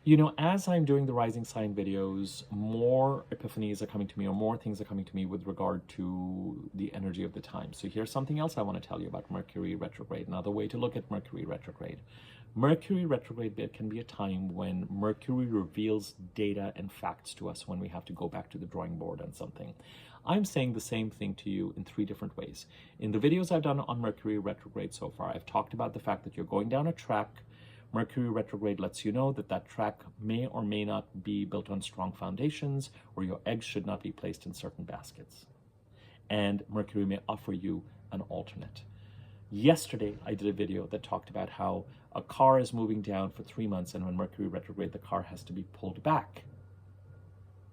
You know, as I'm doing the rising sign videos, more epiphanies are coming to me, or more things are coming to me with regard to the energy of the time. So here's something else I want to tell you about Mercury retrograde. Another way to look at Mercury retrograde. Mercury retrograde can be a time when Mercury reveals data and facts to us when we have to go back to the drawing board on something. I'm saying the same thing to you in 3 different ways. In the videos I've done on Mercury retrograde so far, I've talked about the fact that you're going down a track. Mercury retrograde lets you know that that track may or may not be built on strong foundations, or your eggs should not be placed in certain baskets. And Mercury may offer you an alternate. Yesterday, I did a video that talked about how a car is moving down for 3 months, and when Mercury retrograde, the car has to be pulled back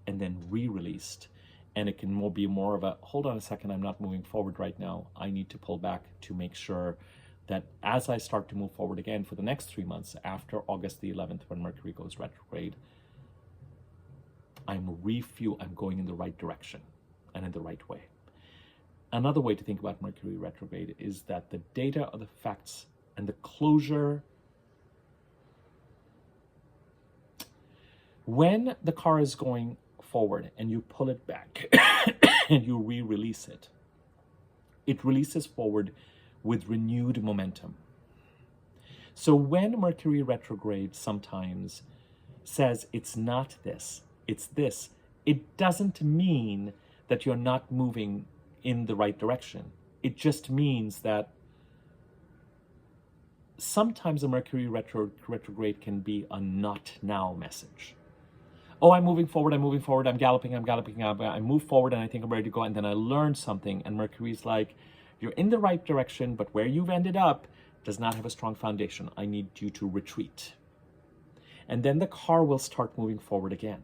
and then re-released. And it can be more of a, hold on a second, I'm not moving forward right now. I need to pull back to make sure that as I start to move forward again for the next 3 months after August the 11th, when Mercury goes retrograde, I'm going in the right direction and in the right way. Another way to think about Mercury retrograde is that the data or the facts and the closure, when the car is going forward and you pull it back and you re-release it, it releases forward with renewed momentum. So when Mercury retrograde sometimes says it's not this, it's this, it doesn't mean that you're not moving in the right direction. It just means that sometimes a Mercury retrograde can be a not now message. Oh, I'm moving forward, I'm galloping, I move forward and I think I'm ready to go, and then I learn something, and Mercury's like, you're in the right direction, but where you've ended up does not have a strong foundation. I need you to retreat. And then the car will start moving forward again.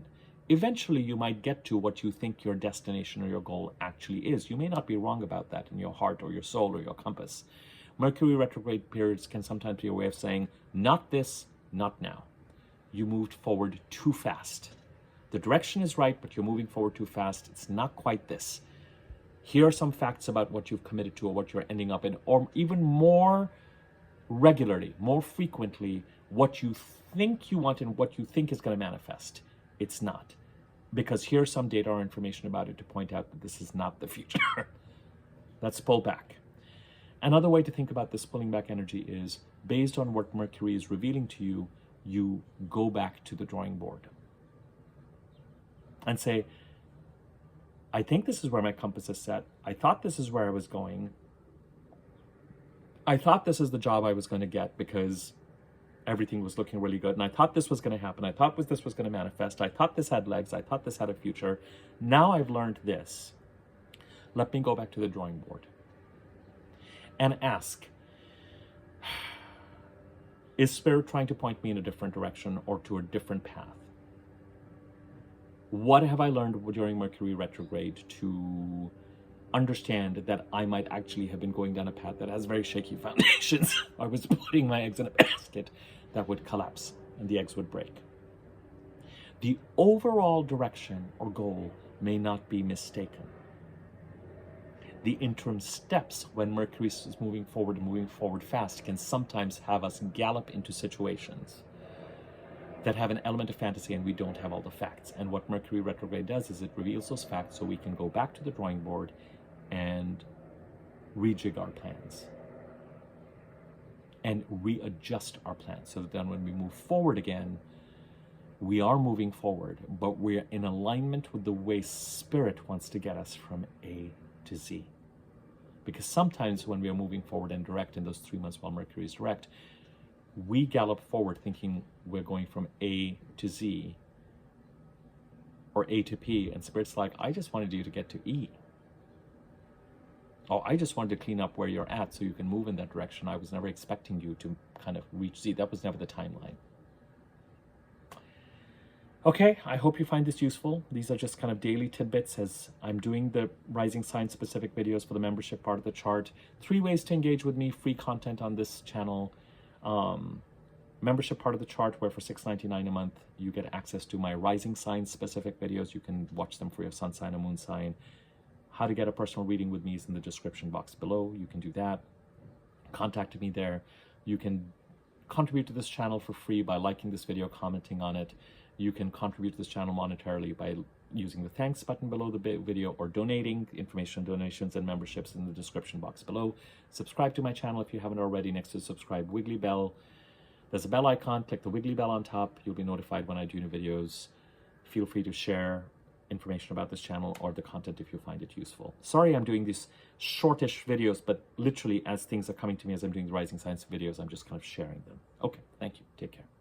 Eventually, you might get to what you think your destination or your goal actually is. You may not be wrong about that in your heart or your soul or your compass. Mercury retrograde periods can sometimes be a way of saying, not this, not now. You moved forward too fast. The direction is right, but you're moving forward too fast. It's not quite this. Here are some facts about what you've committed to or what you're ending up in, or even more regularly, more frequently, what you think you want and what you think is going to manifest. It's not. Because here's some data or information about it to point out that this is not the future. Let's pull back. Another way to think about this pulling back energy is, based on what Mercury is revealing to you, you go back to the drawing board and say, I think this is where my compass is set. I thought this is where I was going. I thought this is the job I was going to get because everything was looking really good. And I thought this was going to happen. I thought this was going to manifest. I thought this had legs. I thought this had a future. Now I've learned this. Let me go back to the drawing board and ask, is Spirit trying to point me in a different direction or to a different path? What have I learned during Mercury retrograde to understand that I might actually have been going down a path that has very shaky foundations? I was putting my eggs in a basket that would collapse and the eggs would break. The overall direction or goal may not be mistaken. The interim steps when Mercury is moving forward and moving forward fast can sometimes have us gallop into situations that have an element of fantasy and we don't have all the facts. And what Mercury retrograde does is it reveals those facts so we can go back to the drawing board and rejig our plans and readjust our plans so that then when we move forward again, we are moving forward, but we're in alignment with the way Spirit wants to get us from A to Z. Because sometimes when we are moving forward and direct in those 3 months while Mercury is direct, we gallop forward thinking we're going from A to Z or A to P, and Spirit's like, I just wanted you to get to E. Oh, I just wanted to clean up where you're at so you can move in that direction. I was never expecting you to kind of reach Z. That was never the timeline. Okay, I hope you find this useful. These are just kind of daily tidbits as I'm doing the rising sign specific videos for the membership part of the chart. 3 ways to engage with me, free content on this channel. Membership part of the chart, where for $6.99 a month you get access to my rising sign specific videos. You can watch them for your sun sign and moon sign. How to get a personal reading with me is in the description box below. You can do that. Contact me there. You can contribute to this channel for free by liking this video, commenting on it. You can contribute to this channel monetarily by using the thanks button below the video or donating. Information on donations and memberships in the description box below. Subscribe to my channel if you haven't already. Next to the subscribe wiggly bell, there's a bell icon. Click the wiggly bell on top. You'll be notified when I do new videos. Feel free to share information about this channel or the content if you find it useful. Sorry I'm doing these shortish videos, but literally as things are coming to me as I'm doing the Rising Science videos, I'm just kind of sharing them. Okay, thank you. Take care.